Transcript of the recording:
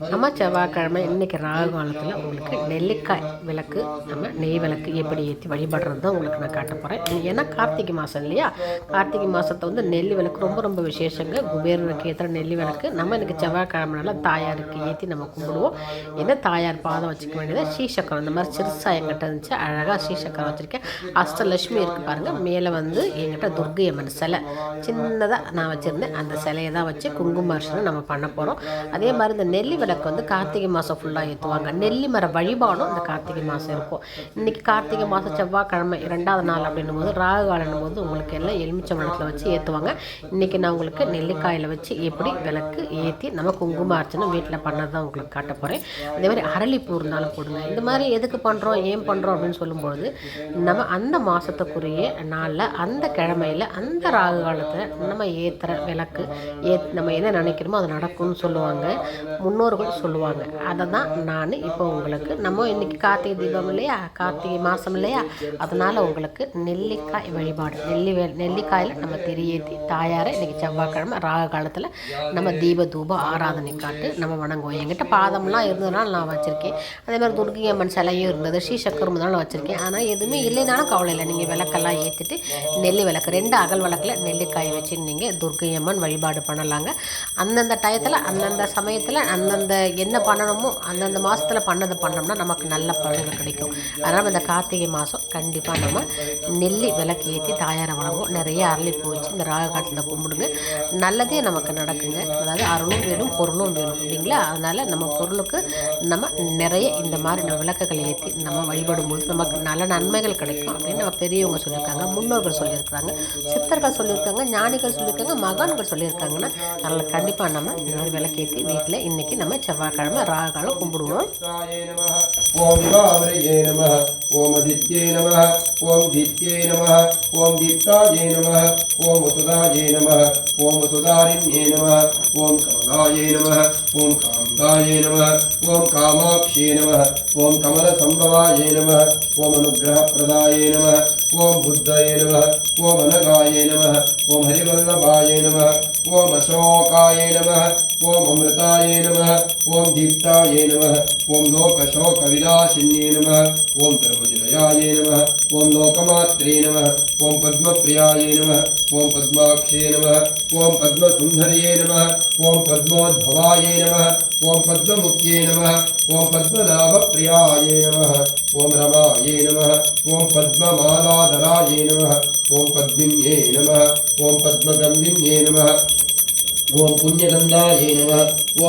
நம்ம செவ்வாய்க்கிழமை இன்றைக்கி ராகு காலத்தில் உங்களுக்கு நெல்லிக்காய் விளக்கு நம்ம நெய் விளக்கு எப்படி ஏற்றி வழிபடுறது தான் உங்களுக்கு நான் காட்ட போகிறேன். ஏன்னா கார்த்திகை மாதம் இல்லையா, கார்த்திகை மாதத்தை வந்து நெல்லி விளக்கு ரொம்ப ரொம்ப விசேஷங்க. குபேரனுக்கு ஏற்றுற நெல்லி விளக்கு நம்ம இன்றைக்கி செவ்வாய்க்கிழமைனால தாயாருக்கு ஏற்றி நம்ம கும்பிடுவோம். ஏன்னா தாயார் பாதம் வச்சுக்க வேண்டியது ஸ்ரீசக்கரம் இந்த மாதிரி சிறுசா எங்கிட்ட இருந்துச்சு, அழகாக ஸ்ரீசக்கரம் வச்சுருக்கேன். அஷ்டலட்சுமி இருக்குது பாருங்கள், மேலே வந்து எங்கிட்ட துர்க்கை அம்மன் சிலை சின்னதாக நான் வச்சுருந்தேன். அந்த சிலையை தான் வச்சு குங்கும அர்ச்சனை நம்ம பண்ண போகிறோம். அதே மாதிரி இந்த நெல்லி விளக்கு வந்து கார்த்திகை மாதம் ஃபுல்லாக ஏற்றுவாங்க. நெல்லி மர வழிபாடும் இந்த கார்த்திகை மாதம் இருக்கும். இன்றைக்கி கார்த்திகை மாதம் செவ்வாய்க்கிழமை 2வது நாள் அப்படின்னும் போது ராகு காலன்னும் போது உங்களுக்கு எல்லாம் எலுமிச்சம்பழத்தில் வச்சு ஏற்றுவாங்க. இன்றைக்கி நான் உங்களுக்கு நெல்லிக்காயில் வச்சு எப்படி விளக்கு ஏற்றி நம்ம குங்கும அர்ச்சனை வீட்டில் பண்ணது தான் உங்களுக்கு காட்ட போகிறேன். அதே மாதிரி அரளிப்பூ இருந்தாலும் போடுங்க. இந்த மாதிரி எதுக்கு பண்ணுறோம் ஏன் பண்ணுறோம் அப்படின்னு சொல்லும்பொழுது நம்ம அந்த மாதத்துக்குரிய நாளில் அந்த கிழமையில் அந்த ராகு காலத்தில் நம்ம ஏற்றுற விளக்கு நம்ம என்ன நினைக்கிறோமோ அது நடக்கும்னு சொல்லுவாங்க, முன்னோர்கள் சொல்லுவாங்க. அதை தான் நான் இப்போ உங்களுக்கு நம்ம இன்றைக்கி கார்த்திகை தீபம் இல்லையா, கார்த்திகை மாதம் இல்லையா, அதனால் உங்களுக்கு நெல்லிக்காய் வழிபாடு நெல்லிக்காயில் நம்ம திரியேற்றி தாயாரை இன்றைக்கி செவ்வாய்க்கிழமை ராகு காலத்தில் நம்ம தீப தூப ஆராதனை காட்டு நம்ம வணங்குவோம். என்கிட்ட பாதம்லாம் இருந்ததுனால நான் வச்சுருக்கேன். அதே மாதிரி துர்க்கை அம்மன் சிலையும் இருந்தது, ஸ்ரீசக்கரம் தான் நான் வச்சுருக்கேன். ஆனால் எதுவுமே இல்லைனாலும் கவலை இல்லை, நீங்கள் விளக்கெல்லாம் ஏற்றிட்டு நெல்லி விளக்கு 2 அகல் விளக்கில் நெல்லிக்காய் வச்சு நீங்கள் துர்க்கை அம்மன் வழிபாடு பண்ணலாங்க. அந்தந்த டயத்தில் அந்தந்த சமயத்தில் அந்தந்த என்ன பண்ணணுமோ அந்தந்த மாதத்தில் பண்ணோம்னா நமக்கு நல்ல பலன்கள் கிடைக்கும். அதனால் இந்த கார்த்திகை மாதம் கண்டிப்பாக நம்ம நெல்லி விளக்கு ஏற்றி தாயாரை வழங்குவோம். நிறைய அரளிப்பூ வச்சு இந்த ராகு காலத்தில் கும்பிடுங்க, நல்லதே நமக்கு நடக்குங்க. அதாவது அருளும் வேணும் பொருளும் வேணும் இல்லைங்களா. அதனால் நம்ம பொருளுக்கு நம்ம நிறைய இந்த மாதிரி நம்ம விளக்குகளை ஏற்றி நம்ம வழிபடும்போது நமக்கு நல்ல நன்மைகள் கிடைக்கும் அப்படின்னு நம்ம பெரியவங்க சொல்லியிருக்காங்க, முன்னோர்கள் சொல்லியிருக்காங்க, சித்தர்கள் சொல்லியிருக்காங்க, ஞானிகள் சொல்லியிருக்காங்க, மகான்கள் சொல்லியிருக்காங்கன்னா அதனால் கண்டிப்பாக நம்ம இந்த மாதிரி விளக்கேற்றி வீட்டில் இன்றைக்கி நம்ம செவ்வாய்க்கிழமை ராகு காலம் கும்பிடுவோம். ஓம் விபாவரயே நமः, ஓம் அதித்யே நமः, ஓம் தீப்தியே நமः, ஓம் தீப்தாயே நமः, ஓம் வசுதாயே நமः, ஓம் வசுதாரிண்யே நமः, ஓம் கமலாயே நமः, ஓம் காந்தாயே நமः, ஓம் காமாக்ஷியே நமः, ஓம் கமலசம்பவாயே நமः, ஓம் அனுக்கிரகப்பிரதாயே நமः, ஓம் புத்தயே நமः, ஓம் அனகாயே நமः, ஓம் ஹரிவல்லபாயே நமः, ஓம் அசோகாயே நமः, ஓம் அமிர்தாயே நமः, ஓம் தீப்தாயே நமः, ஓம் லோகசோகவிநாசின்யே நமः, ஓம் தர்மநிலயாயே நமः, ஓம் லோகமாத்ரே நமः, ஓம் பத்மப்ரியாயே நமः, ஓம் பத்மாக்ஷே நமः, ஓம் பத்மசுந்தரியே நமः, ஓம் பத்மோத்பவாயே நமः, ஓம் பத்மமுக்யே நமः, ஓம் பத்மநாபப்ரியாயே நமः, ஓம் ரமாயே நமः, ஓம் பத்மமாலாதராயே நமः, ஓம் பத்மின்யே நமः, ஓம் பத்மகந்தின்யே நமः, ஓம் புண்ணியகந்தாயே நமः, ஓம்